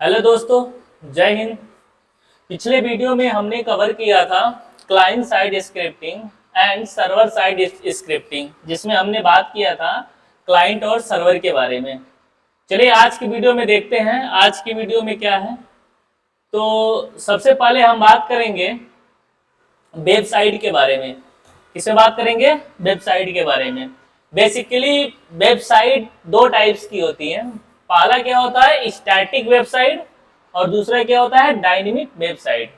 Hello दोस्तों, जय हिंद। पिछले वीडियो में हमने कवर किया था client side scripting and server side scripting, जिसमें हमने बात किया था क्लाइंट और सर्वर के बारे में। चलिए आज की वीडियो में देखते हैं आज की वीडियो में क्या है। तो सबसे पहले हम बात करेंगे वेबसाइट के बारे में। किससे बात करेंगे? वेबसाइट के बारे में। बेसिकली वेबसाइट दो टाइप्स की होती है। पहला क्या होता है? स्टैटिक वेबसाइट, और दूसरा क्या होता है? Dynamic website.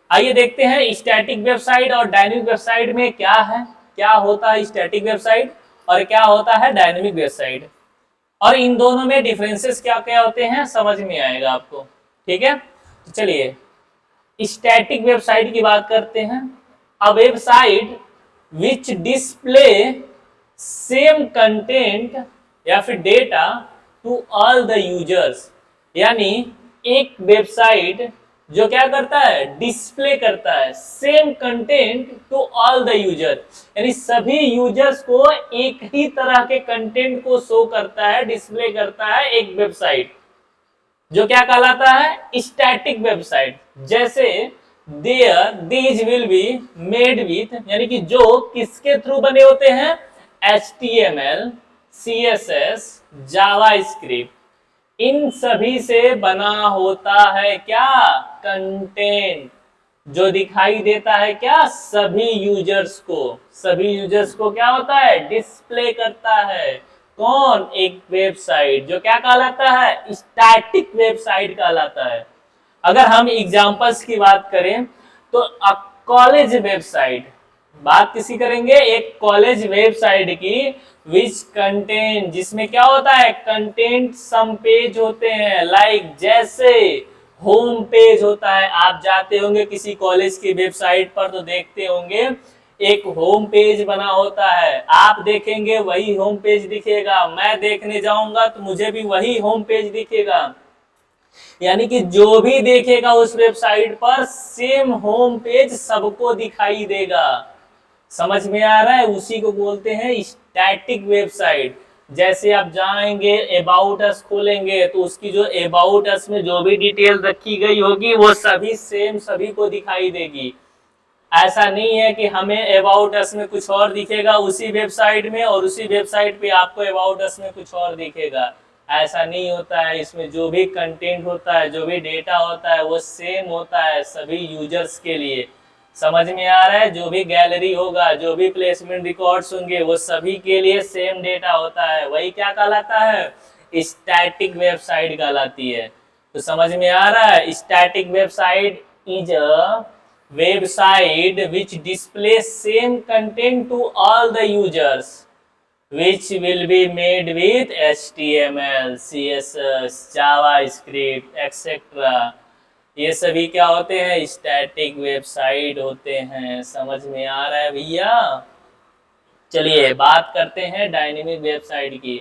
आइए देखते हैं स्टैटिक वेबसाइट और डायनेमिक वेबसाइट में क्या है, क्या होता है स्टैटिक वेबसाइट और क्या होता है डायनेमिक वेबसाइट, और इन दोनों में डिफरेंसेस क्या क्या होते हैं समझ में आएगा आपको। ठीक है, तो चलिए स्टैटिक वेबसाइट की बात करते हैं। A website which display same content या फिर data to all the users, यानी एक वेबसाइट जो क्या करता है? डिस्प्ले करता है same content to all the user, यानी सभी यूजर्स को एक ही तरह के कंटेंट को शो करता है, डिस्प्ले करता है एक वेबसाइट, जो क्या कहलाता है? Static website. जैसे there these will be made with, यानी कि जो किसके थ्रू बने होते हैं? HTML, CSS, जावास्क्रिप्ट, इन सभी से बना होता है क्या? कंटेंट, जो दिखाई देता है क्या? सभी यूजर्स को। सभी यूजर्स को क्या होता है? डिस्प्ले करता है कौन? एक वेबसाइट, जो क्या कहलाता है? स्टैटिक वेबसाइट कहलाता है। अगर हम एग्जांपल्स की बात करें तो कॉलेज वेबसाइट, बात किसी करेंगे? एक कॉलेज वेबसाइट की, विच कंटेंट, जिसमें क्या होता है? कंटेंट सम पेज होते हैं, लाइक जैसे होम पेज होता है। आप जाते होंगे किसी कॉलेज की वेबसाइट पर तो देखते होंगे एक होम पेज बना होता है, आप देखेंगे वही होम पेज दिखेगा, मैं देखने जाऊंगा तो मुझे भी वही होम पेज दिखेगा, यानी कि जो भी देखेगा उस वेबसाइट पर सेम होम पेज सबको दिखाई देगा। समझ में आ रहा है? उसी को बोलते हैं स्टैटिक वेबसाइट। जैसे आप जाएंगे अबाउट अस खोलेंगे तो उसकी जो अबाउट अस में जो भी डिटेल रखी गई होगी वो सभी सेम सभी को दिखाई देगी। ऐसा नहीं है कि हमें अबाउट अस में कुछ और दिखेगा उसी वेबसाइट में और उसी वेबसाइट पे आपको अबाउट अस में कुछ और दिखेगा। ऐसा नहीं होता है। इसमें जो भी कंटेंट होता है, जो भी डेटा होता है, वो सेम होता है सभी यूजर्स के लिए। समझ में आ रहा है? जो भी गैलरी होगा, जो भी प्लेसमेंट रिकॉर्ड्स होंगे, वो सभी के लिए सेम डेटा होता है। वही क्या कहलाता है? स्टैटिक वेबसाइट कहलाती है। तो समझ में आ रहा है? Static website is a website which displays same content to all the users, which will be made with HTML, CSS, JavaScript, etc. ये सभी क्या होते हैं? स्टैटिक वेबसाइट होते हैं। समझ में आ रहा है भैया? चलिए बात करते हैं डायनेमिक वेबसाइट की।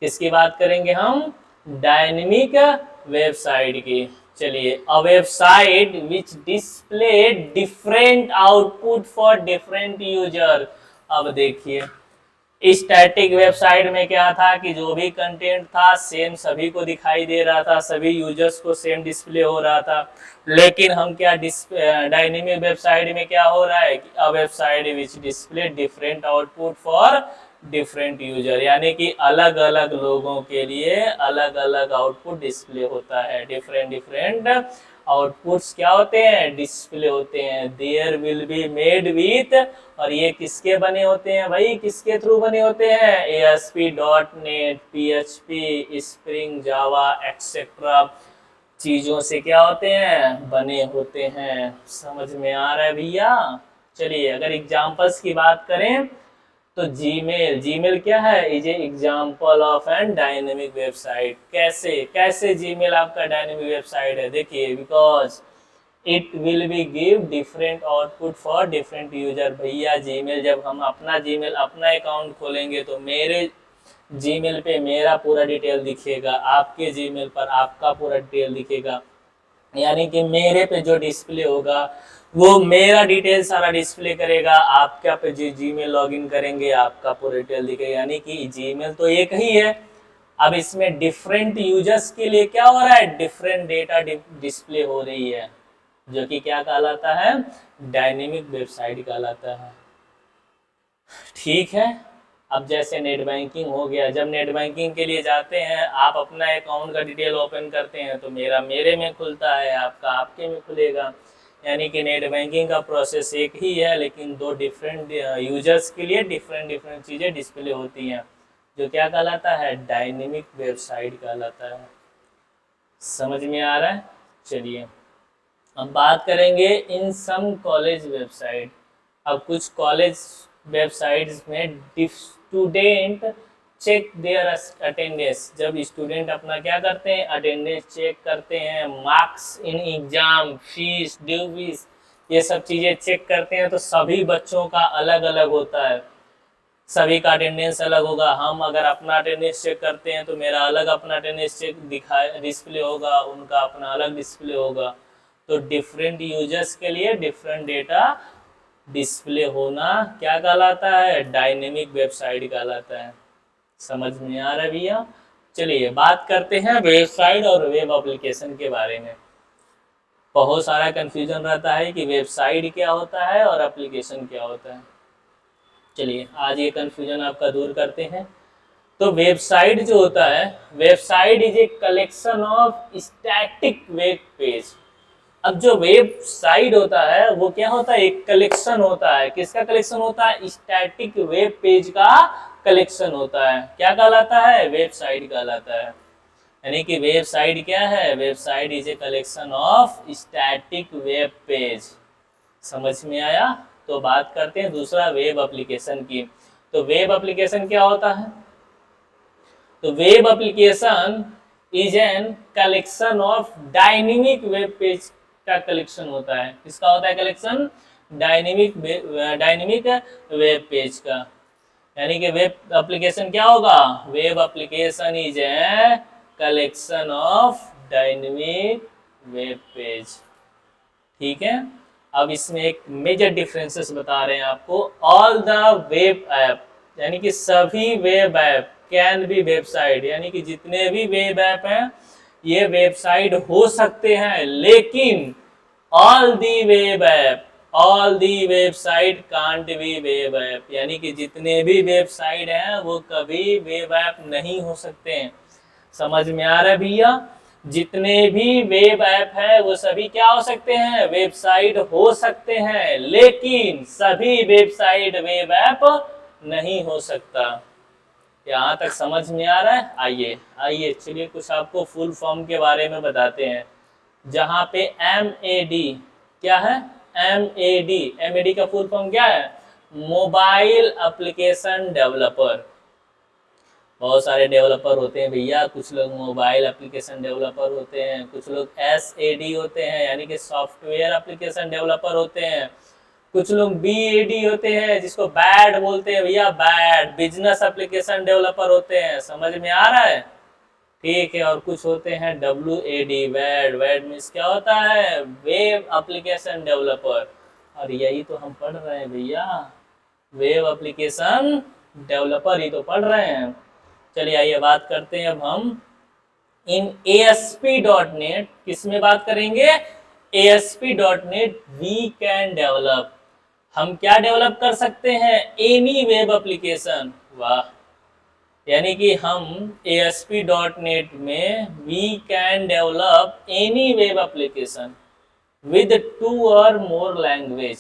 किसकी बात करेंगे हम? डायनेमिक वेबसाइट की। चलिए, अ website which display different output for different user. अब देखिए स्टैटिक वेबसाइट में क्या था कि जो भी कंटेंट था सेम सभी को दिखाई दे रहा था, सभी यूजर्स को सेम डिस्प्ले हो रहा था। लेकिन हम क्या डायनेमिक वेबसाइट में क्या हो रहा है कि अ website which display different output for different user, यानी कि अलग अलग लोगों के लिए अलग अलग आउटपुट डिस्प्ले होता है। डिफरेंट डिफरेंट आउटपुट्स क्या होते हैं? डिस्प्ले होते हैं। There will be made with, और ये किसके बने होते हैं भाई? किसके थ्रू बने होते हैं? ASP.NET, PHP, स्प्रिंग, जावा एक्सेट्रा चीजों से क्या होते हैं? बने होते हैं। समझ में आ रहा है भैया? चलिए अगर एग्जांपल्स की बात करें तो जीमेल, जीमेल क्या है? Is a example of an dynamic website. कैसे कैसे जीमेल आपका डायनेमिक वेबसाइट है? देखिए, because it will be give different output for different user. भैया जीमेल, जब हम अपना जीमेल अपना अकाउंट खोलेंगे तो मेरे जीमेल पे मेरा पूरा डिटेल दिखेगा, आपके जीमेल पर आपका पूरा डिटेल दिखेगा, यानी कि मेरे पे जो डिस्प्ले होगा वो मेरा डिटेल सारा डिस्प्ले करेगा, आपका पे जो जीमेल लॉगिन करेंगे आपका पूरा डिटेल दिखेगा। यानी कि जीमेल तो एक ही है, अब इसमें डिफरेंट यूजर्स के लिए क्या हो रहा है, डिफरेंट डेटा डिस्प्ले हो रही है, जो कि क्या कहलाता है, डायनेमिक वेबसाइट कहलाता है। ठीक है। अब जैसे नेट बैंकिंग हो गया, जब नेट बैंकिंग के लिए जाते हैं, आप अपना अकाउंट का डिटेल ओपन करते हैं तो मेरा मेरे में खुलता है, आपका आपके में खुलेगा। यानी कि नेट बैंकिंग का प्रोसेस एक ही है, लेकिन दो डिफरेंट यूजर्स के लिए डिफरेंट डिफरेंट चीज़ें डिस्प्ले होती हैं, जो क्या कहलाता है, डायनेमिक वेबसाइट कहलाता है। समझ में आ रहा है? चलिए हम बात करेंगे इन सम कॉलेज वेबसाइट। अब कुछ कॉलेज वेबसाइट्स में स्टूडेंट चेक देयर अटेंडेंस, जब स्टूडेंट अपना क्या करते हैं, अटेंडेंस चेक करते हैं, marks in exam, fees, due fees, ये सब चीज़ें चेक करते हैं, तो सभी बच्चों का अलग अलग होता है, सभी का अटेंडेंस अलग होगा। हम अगर अपना अटेंडेंस चेक करते हैं तो मेरा अलग अपना अटेंडेंस चेक दिखाए डिस्प्ले होगा, उनका अपना अलग डिस्प्ले होगा। तो डिफरेंट यूजर्स के लिए डिफरेंट डेटा डिस्प्ले होना क्या कहलाता है, डायनेमिक वेबसाइट कहलाता है। समझ में आ रहा है भैया? चलिए बात करते हैं वेबसाइट और वेब एप्लीकेशन के बारे में। बहुत सारा कंफ्यूजन रहता है कि वेबसाइट क्या होता है और एप्लीकेशन क्या होता है। चलिए आज ये कंफ्यूजन आपका दूर करते हैं। तो वेबसाइट जो होता है, website is a collection of static web page. अब जो वेबसाइट होता है वो क्या होता है, एक कलेक्शन होता है। किसका कलेक्शन होता है, स्टैटिक वेब पेज का कलेक्शन होता है। क्या कहलाता है, वेबसाइट कहलाता है। यानी कि वेबसाइट क्या है, website is a collection of static web page. समझ में आया? तो बात करते हैं दूसरा वेब एप्लीकेशन की। तो वेब एप्लीकेशन क्या होता है, तो web application is an collection of dynamic web page का कलेक्शन होता है। किसका होता है कलेक्शन, डायनेमिक वेब पेज का। यानी कि वेब एप्लीकेशन क्या होगा, web application is a collection of dynamic web page. ठीक है। अब इसमें एक मेजर डिफरेंसेस बता रहे हैं आपको। ऑल द वेब ऐप, यानी कि सभी web app can be website, यानी कि जितने भी वेब ऐप हैं ये वेबसाइट हो सकते हैं, लेकिन all the web app, all the website can't be web app, यानी कि जितने भी वेबसाइट हैं वो कभी वेब ऐप नहीं हो सकते हैं। समझ में आ रहा है भैया? जितने भी वेब ऐप है वो सभी क्या हो सकते हैं, वेबसाइट हो सकते हैं, लेकिन सभी वेबसाइट वेब ऐप नहीं हो सकता। यहाँ तक समझ में आ रहा है? आइए आइए चलिए कुछ आपको फुल फॉर्म के बारे में बताते हैं। जहाँ पे MAD क्या है, MAD का फुल फॉर्म क्या है, मोबाइल एप्लीकेशन डेवलपर। बहुत सारे डेवलपर होते हैं भैया, कुछ लोग मोबाइल एप्लीकेशन डेवलपर होते हैं, कुछ लोग SAD होते हैं यानी कि सॉफ्टवेयर एप्लीकेशन डेवलपर होते हैं, कुछ लोग BAD होते हैं जिसको बैड बोलते हैं भैया, बैड बिजनेस एप्लीकेशन डेवलपर होते हैं। समझ में आ रहा है? ठीक है। और कुछ होते हैं WAD, वेड, वेड मीन्स क्या होता है, वेब एप्लीकेशन डेवलपर। और यही तो हम पढ़ रहे हैं भैया, वेब एप्लीकेशन डेवलपर ही तो पढ़ रहे हैं। चलिए आइए बात करते हैं अब हम इन ASP.NET। किस में बात करेंगे, ASP.NET वी कैन डेवलप। हम क्या डेवलप कर सकते हैं, एनी वेब एप्लीकेशन। वाह, यानी कि हम ASP.NET में we can develop any web application with 2 और मोर लैंग्वेज,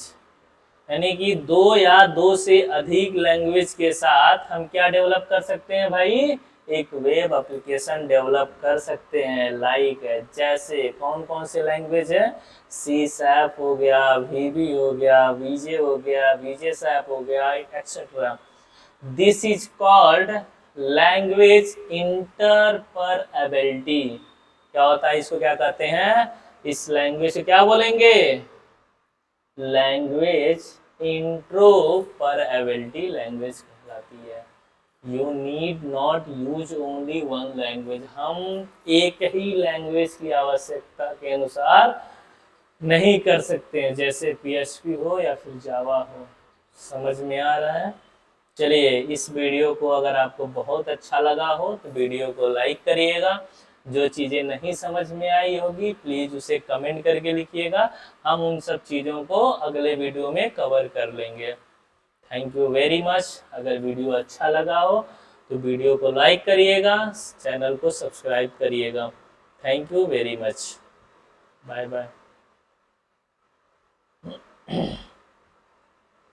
यानी कि 2 या 2 से अधिक लैंग्वेज के साथ हम क्या डेवलप कर सकते हैं भाई, एक वेब एप्लीकेशन डेवलप कर सकते हैं। लाइक जैसे कौन कौन से लैंग्वेज है, C# हो गया, VB हो गया, VJ हो गया, VJSAP हो गया, etcetera. This is called language interoperability. क्या होता है, इसको क्या कहते हैं, इस लैंग्वेज से क्या बोलेंगे, लैंग्वेज इंटरपरेबिलिटी लैंग्वेज कहलाती है। You need not use only one language, हम एक ही लैंग्वेज की आवश्यकता के अनुसार नहीं कर सकते हैं, जैसे PHP हो या फिर जावा हो। समझ में आ रहा है? चलिए, इस वीडियो को अगर आपको बहुत अच्छा लगा हो तो वीडियो को लाइक करिएगा। जो चीज़ें नहीं समझ में आई होगी प्लीज़ उसे कमेंट करके लिखिएगा, हम उन सब चीज़ों को अगले वीडियो में कवर कर लेंगे। Thank you very much. अगर वीडियो अच्छा लगा हो तो वीडियो को लाइक करिएगा, चैनल को सब्सक्राइब करिएगा। Thank you very much. Bye bye.